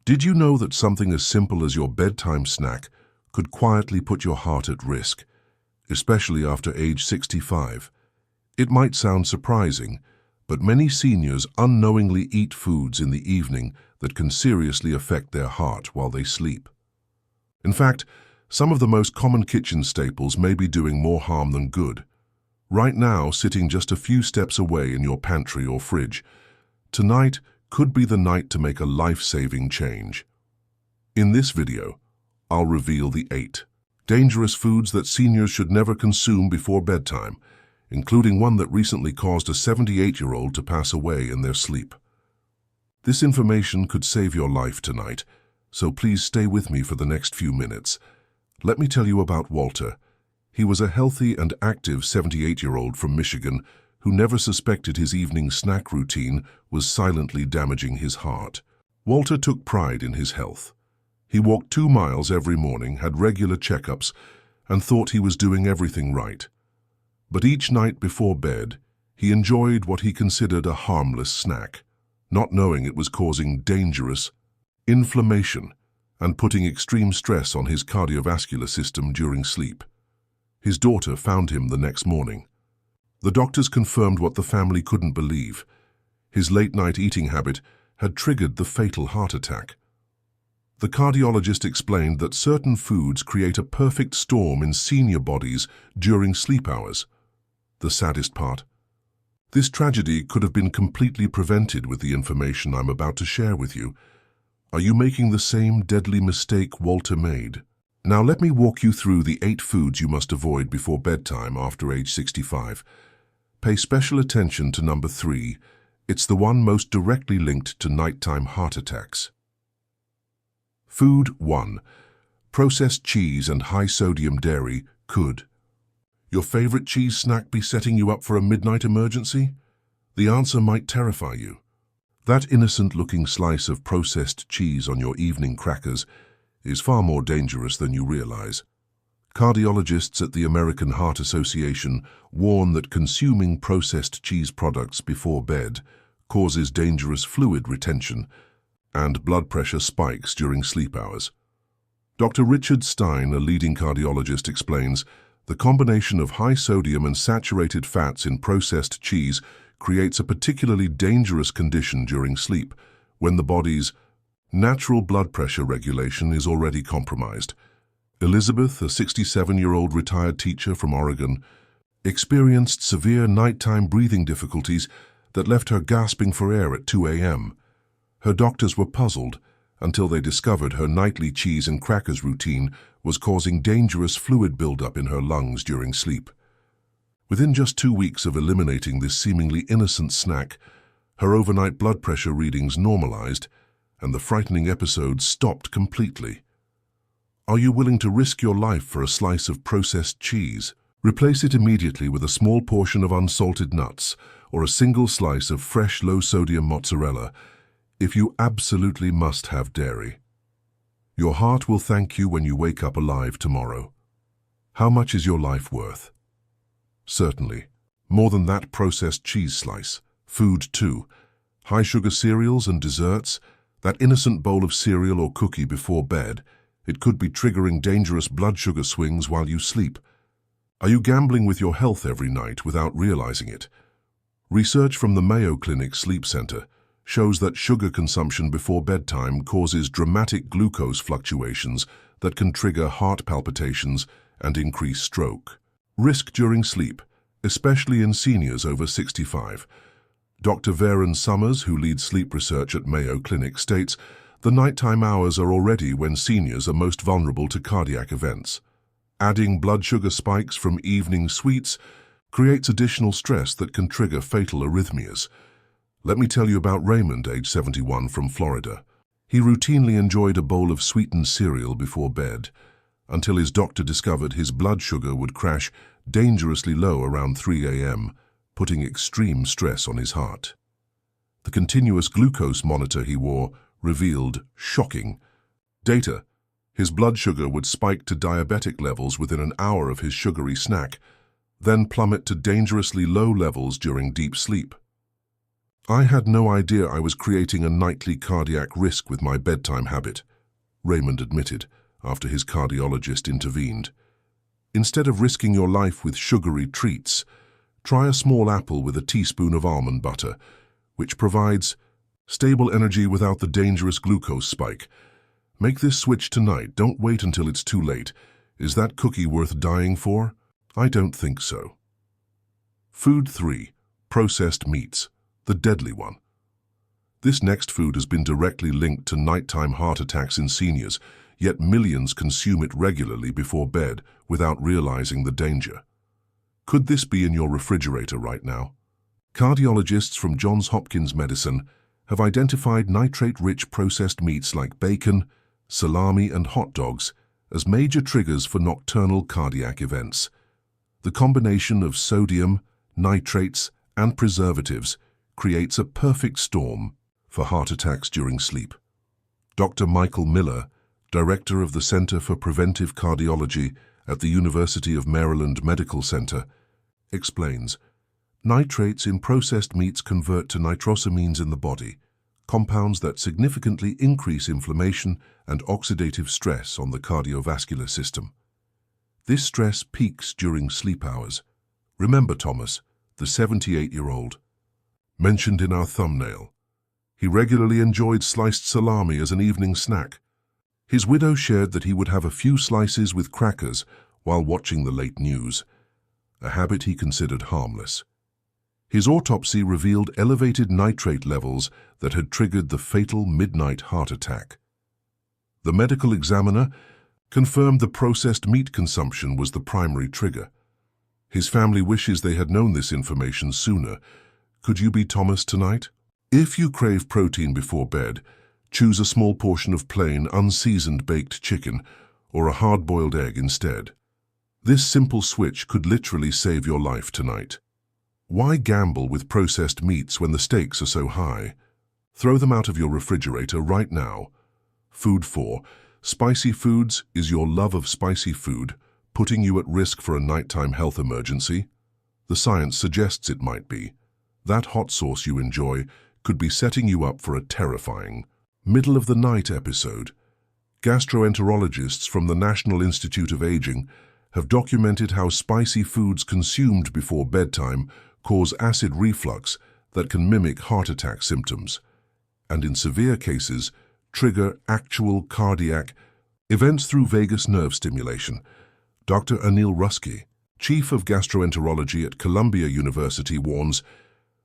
Did you know that something as simple as your bedtime snack could quietly put your heart at risk, especially after age 65? It might sound surprising, but many seniors unknowingly eat foods in the evening that can seriously affect their heart while they sleep. In fact, some of the most common kitchen staples may be doing more harm than good. Right now, sitting just a few steps away in your pantry or fridge, tonight could be the night to make a life-saving change. In this video, I'll reveal the 8 dangerous foods that seniors should never consume before bedtime, including one that recently caused a 78-year-old to pass away in their sleep. This information could save your life tonight, so please stay with me for the next few minutes. Let me tell you about Walter. He was a healthy and active 78-year-old from Michigan who never suspected his evening snack routine was silently damaging his heart. Walter took pride in his health. He walked 2 miles every morning, had regular checkups, and thought he was doing everything right. But each night before bed, he enjoyed what he considered a harmless snack, not knowing it was causing dangerous inflammation and putting extreme stress on his cardiovascular system during sleep. His daughter found him the next morning. The doctors confirmed what the family couldn't believe. His late-night eating habit had triggered the fatal heart attack. The cardiologist explained that certain foods create a perfect storm in senior bodies during sleep hours. The saddest part: this tragedy could have been completely prevented with the information I'm about to share with you. Are you making the same deadly mistake Walter made? Now let me walk you through the 8 foods you must avoid before bedtime after age 65. Pay special attention to number 3. It's the one most directly linked to nighttime heart attacks. Food 1. Processed cheese and high-sodium dairy could. Your favorite cheese snack be setting you up for a midnight emergency? The answer might terrify you. That innocent-looking slice of processed cheese on your evening crackers is far more dangerous than you realize. Cardiologists at the American Heart Association warn that consuming processed cheese products before bed causes dangerous fluid retention and blood pressure spikes during sleep hours. Dr. Richard Stein, a leading cardiologist, explains the combination of high sodium and saturated fats in processed cheese creates a particularly dangerous condition during sleep when the body's natural blood pressure regulation is already compromised. Elizabeth, a 67-year-old retired teacher from Oregon, experienced severe nighttime breathing difficulties that left her gasping for air at 2 a.m. Her doctors were puzzled until they discovered her nightly cheese and crackers routine was causing dangerous fluid buildup in her lungs during sleep. Within just 2 weeks of eliminating this seemingly innocent snack, her overnight blood pressure readings normalized and the frightening episodes stopped completely. Are you willing to risk your life for a slice of processed cheese? Replace it immediately with a small portion of unsalted nuts or a single slice of fresh low-sodium mozzarella if you absolutely must have dairy. Your heart will thank you when you wake up alive tomorrow. How much is your life worth? Certainly, more than that processed cheese slice. Food 2. High-sugar cereals and desserts. That innocent bowl of cereal or cookie before bed. It could be triggering dangerous blood sugar swings while you sleep. Are you gambling with your health every night without realizing it? Research from the Mayo Clinic Sleep Center shows that sugar consumption before bedtime causes dramatic glucose fluctuations that can trigger heart palpitations and increase stroke. Risk during sleep, especially in seniors over 65. Dr. Varen Summers, who leads sleep research at Mayo Clinic, states the nighttime hours are already when seniors are most vulnerable to cardiac events. Adding blood sugar spikes from evening sweets creates additional stress that can trigger fatal arrhythmias. Let me tell you about Raymond, age 71, from Florida. He routinely enjoyed a bowl of sweetened cereal before bed, until his doctor discovered his blood sugar would crash dangerously low around 3 a.m., putting extreme stress on his heart. The continuous glucose monitor he wore revealed shocking data. His blood sugar would spike to diabetic levels within an hour of his sugary snack, then plummet to dangerously low levels during deep sleep. I had no idea I was creating a nightly cardiac risk with my bedtime habit, Raymond admitted after his cardiologist intervened. Instead of risking your life with sugary treats, try a small apple with a teaspoon of almond butter, which provides stable energy without the dangerous glucose spike. Make this switch tonight. Don't wait until it's too late. Is that cookie worth dying for? I don't think so. Food 3. Processed meats, the deadly one. This next food has been directly linked to nighttime heart attacks in seniors, yet millions consume it regularly before bed without realizing the danger. Could this be in your refrigerator right now? Cardiologists from Johns Hopkins Medicine have identified nitrate-rich processed meats like bacon, salami, and hot dogs as major triggers for nocturnal cardiac events. The combination of sodium, nitrates, and preservatives creates a perfect storm for heart attacks during sleep. Dr. Michael Miller, director of the Center for Preventive Cardiology at the University of Maryland Medical Center, explains, nitrates in processed meats convert to nitrosamines in the body, compounds that significantly increase inflammation and oxidative stress on the cardiovascular system. This stress peaks during sleep hours. Remember Thomas, the 78-year-old, mentioned in our thumbnail. He regularly enjoyed sliced salami as an evening snack. His widow shared that he would have a few slices with crackers while watching the late news, a habit he considered harmless. His autopsy revealed elevated nitrate levels that had triggered the fatal midnight heart attack. The medical examiner confirmed the processed meat consumption was the primary trigger. His family wishes they had known this information sooner. Could you be Thomas tonight? If you crave protein before bed, choose a small portion of plain, unseasoned baked chicken or a hard-boiled egg instead. This simple switch could literally save your life tonight. Why gamble with processed meats when the stakes are so high? Throw them out of your refrigerator right now. Food 4. Spicy foods. Is your love of spicy food putting you at risk for a nighttime health emergency? The science suggests it might be. That hot sauce you enjoy could be setting you up for a terrifying middle-of-the-night episode. Gastroenterologists from the National Institute of Aging have documented how spicy foods consumed before bedtime cause acid reflux that can mimic heart attack symptoms, and in severe cases, trigger actual cardiac events through vagus nerve stimulation. Dr. Anil Rusky, chief of gastroenterology at Columbia University, warns,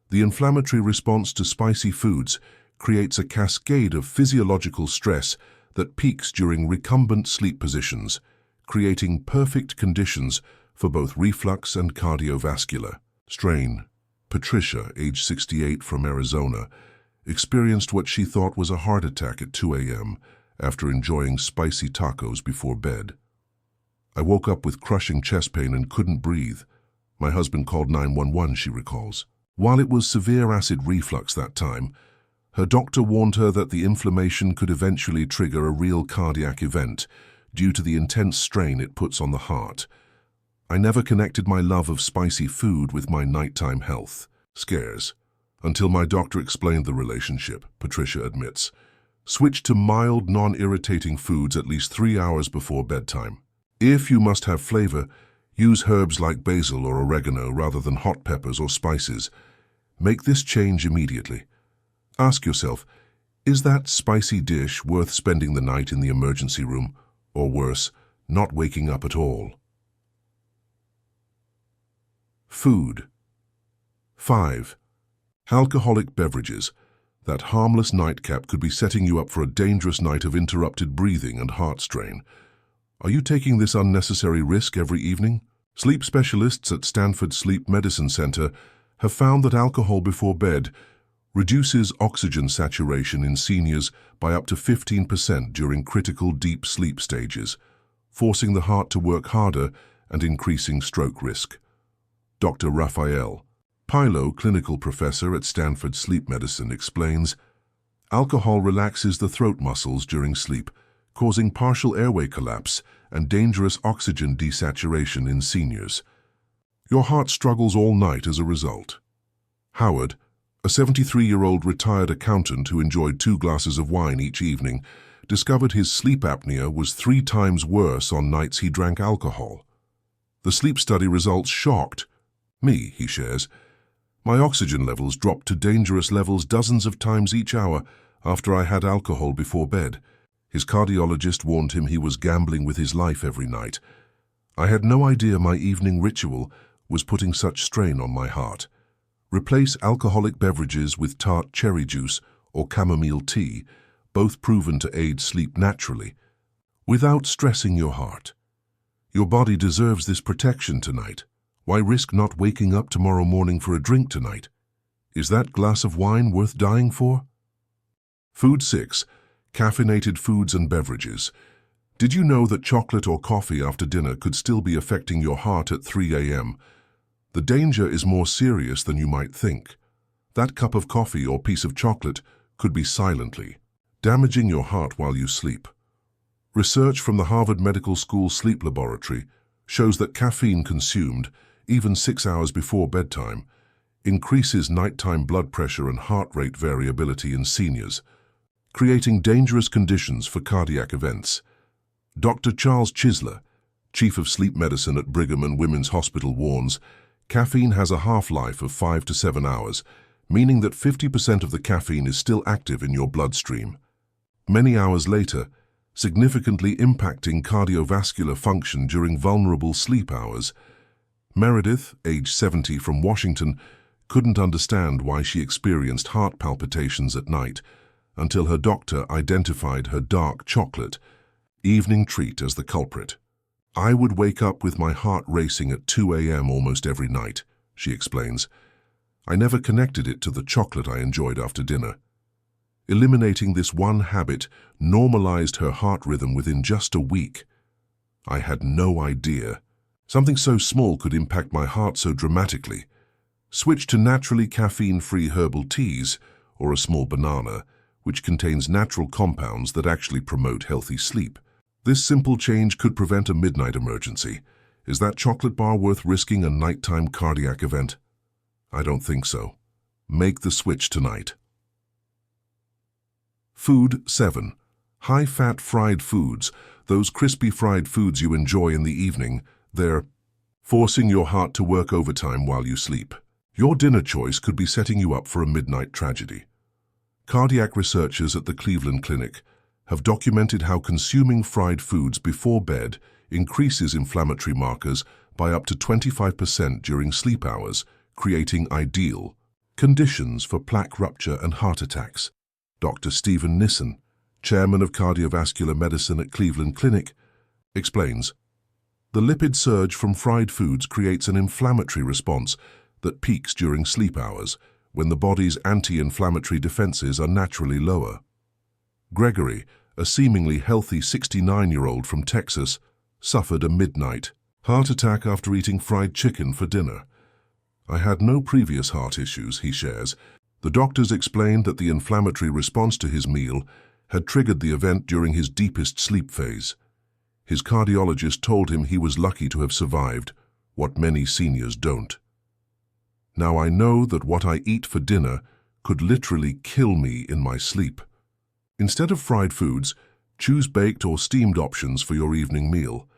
the inflammatory response to spicy foods creates a cascade of physiological stress that peaks during recumbent sleep positions, creating perfect conditions for both reflux and cardiovascular strain. Patricia, age 68 from Arizona, experienced what she thought was a heart attack at 2 a.m. after enjoying spicy tacos before bed. I woke up with crushing chest pain and couldn't breathe. My husband called 911, she recalls. While it was severe acid reflux that time, her doctor warned her that the inflammation could eventually trigger a real cardiac event due to the intense strain it puts on the heart. I never connected my love of spicy food with my nighttime health scares until my doctor explained the relationship, Patricia admits. Switch to mild, non-irritating foods at least 3 hours before bedtime. If you must have flavor, use herbs like basil or oregano rather than hot peppers or spices. Make this change immediately. Ask yourself, is that spicy dish worth spending the night in the emergency room, or worse, not waking up at all? Food. 5. Alcoholic beverages. That harmless nightcap could be setting you up for a dangerous night of interrupted breathing and heart strain. Are you taking this unnecessary risk every evening? Sleep specialists at Stanford Sleep Medicine Center have found that alcohol before bed reduces oxygen saturation in seniors by up to 15% during critical deep sleep stages, forcing the heart to work harder and increasing stroke risk. Dr. Raphael Pilo, clinical professor at Stanford Sleep Medicine, explains, alcohol relaxes the throat muscles during sleep, causing partial airway collapse and dangerous oxygen desaturation in seniors. Your heart struggles all night as a result. Howard, A 73-year-old retired accountant who enjoyed 2 glasses of wine each evening discovered his sleep apnea was 3 times worse on nights he drank alcohol. The sleep study results shocked me, he shares. My oxygen levels dropped to dangerous levels dozens of times each hour after I had alcohol before bed. His cardiologist warned him he was gambling with his life every night. I had no idea my evening ritual was putting such strain on my heart. Replace alcoholic beverages with tart cherry juice or chamomile tea, both proven to aid sleep naturally, without stressing your heart. Your body deserves this protection tonight. Why risk not waking up tomorrow morning for a drink tonight? Is that glass of wine worth dying for? Food 6. Caffeinated foods and beverages. Did you know that chocolate or coffee after dinner could still be affecting your heart at 3 a.m.? The danger is more serious than you might think. That cup of coffee or piece of chocolate could be silently damaging your heart while you sleep. Research from the Harvard Medical School Sleep Laboratory shows that caffeine consumed, even 6 hours before bedtime, increases nighttime blood pressure and heart rate variability in seniors, creating dangerous conditions for cardiac events. Dr. Charles Chisler, Chief of Sleep Medicine at Brigham and Women's Hospital, warns, caffeine has a half-life of 5 to 7 hours, meaning that 50% of the caffeine is still active in your bloodstream. Many hours later, significantly impacting cardiovascular function during vulnerable sleep hours. Meredith, age 70, from Washington, couldn't understand why she experienced heart palpitations at night until her doctor identified her dark chocolate evening treat as the culprit. I would wake up with my heart racing at 2 a.m. almost every night, she explains. I never connected it to the chocolate I enjoyed after dinner. Eliminating this one habit normalized her heart rhythm within just a week. I had no idea something so small could impact my heart so dramatically. Switch to naturally caffeine-free herbal teas or a small banana, which contains natural compounds that actually promote healthy sleep. This simple change could prevent a midnight emergency. Is that chocolate bar worth risking a nighttime cardiac event? I don't think so. Make the switch tonight. Food 7. High-fat fried foods, those crispy fried foods you enjoy in the evening, they're forcing your heart to work overtime while you sleep. Your dinner choice could be setting you up for a midnight tragedy. Cardiac researchers at the Cleveland Clinic have documented how consuming fried foods before bed increases inflammatory markers by up to 25% during sleep hours, creating ideal conditions for plaque rupture and heart attacks. Dr. Stephen Nissen, chairman of cardiovascular medicine at Cleveland Clinic, explains, the lipid surge from fried foods creates an inflammatory response that peaks during sleep hours when the body's anti-inflammatory defenses are naturally lower. Gregory, a seemingly healthy 69-year-old from Texas, suffered a midnight heart attack after eating fried chicken for dinner. I had no previous heart issues, he shares. The doctors explained that the inflammatory response to his meal had triggered the event during his deepest sleep phase. His cardiologist told him he was lucky to have survived, what many seniors don't. Now I know that what I eat for dinner could literally kill me in my sleep. Instead of fried foods, choose baked or steamed options for your evening meal.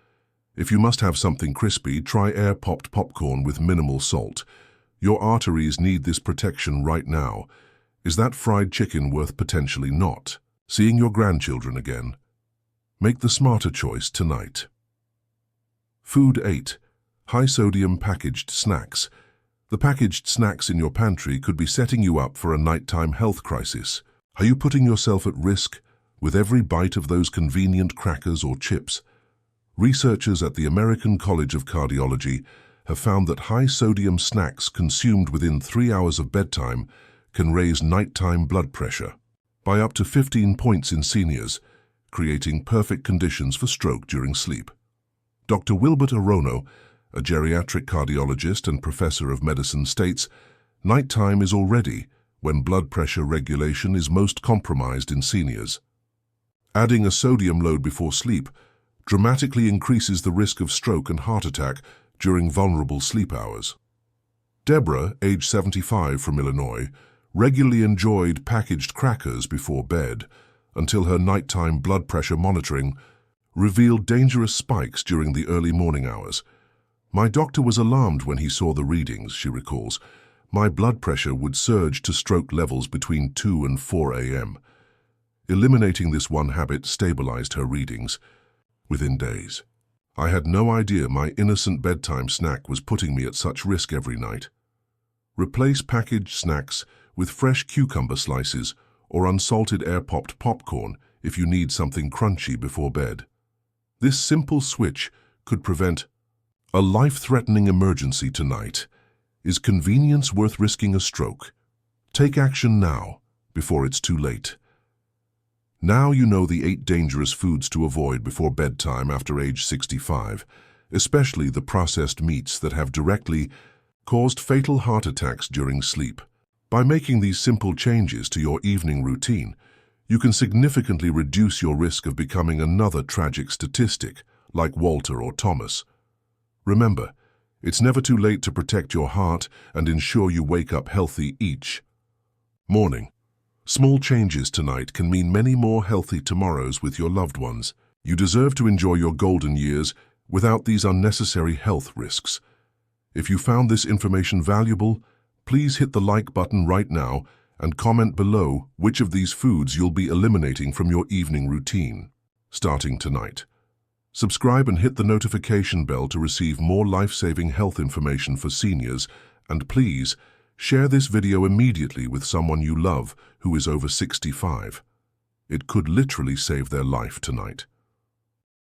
If you must have something crispy, try air-popped popcorn with minimal salt. Your arteries need this protection right now. Is that fried chicken worth potentially not seeing your grandchildren again? Make the smarter choice tonight. Food 8. High-sodium packaged snacks. The packaged snacks in your pantry could be setting you up for a nighttime health crisis. Are you putting yourself at risk with every bite of those convenient crackers or chips? Researchers at the American College of Cardiology have found that high-sodium snacks consumed within 3 hours of bedtime can raise nighttime blood pressure by up to 15 points in seniors, creating perfect conditions for stroke during sleep. Dr. Wilbert Arono, a geriatric cardiologist and professor of medicine, states, nighttime is already when blood pressure regulation is most compromised in seniors. Adding a sodium load before sleep dramatically increases the risk of stroke and heart attack during vulnerable sleep hours. Deborah, age 75, from Illinois, regularly enjoyed packaged crackers before bed until her nighttime blood pressure monitoring revealed dangerous spikes during the early morning hours. "My doctor was alarmed when he saw the readings," she recalls. "My blood pressure would surge to stroke levels between 2 and 4 a.m. Eliminating this one habit stabilized her readings within days. "I had no idea my innocent bedtime snack was putting me at such risk every night." Replace packaged snacks with fresh cucumber slices or unsalted air-popped popcorn if you need something crunchy before bed. This simple switch could prevent a life-threatening emergency tonight. Is convenience worth risking a stroke? Take action now, before it's too late. Now you know the 8 dangerous foods to avoid before bedtime after age 65, especially the processed meats that have directly caused fatal heart attacks during sleep. By making these simple changes to your evening routine, you can significantly reduce your risk of becoming another tragic statistic, like Walter or Thomas. Remember, it's never too late to protect your heart and ensure you wake up healthy each morning. Small changes tonight can mean many more healthy tomorrows with your loved ones. You deserve to enjoy your golden years without these unnecessary health risks. If you found this information valuable, please hit the like button right now and comment below which of these foods you'll be eliminating from your evening routine starting tonight. Subscribe and hit the notification bell to receive more life-saving health information for seniors, and please share this video immediately with someone you love who is over 65. It could literally save their life tonight.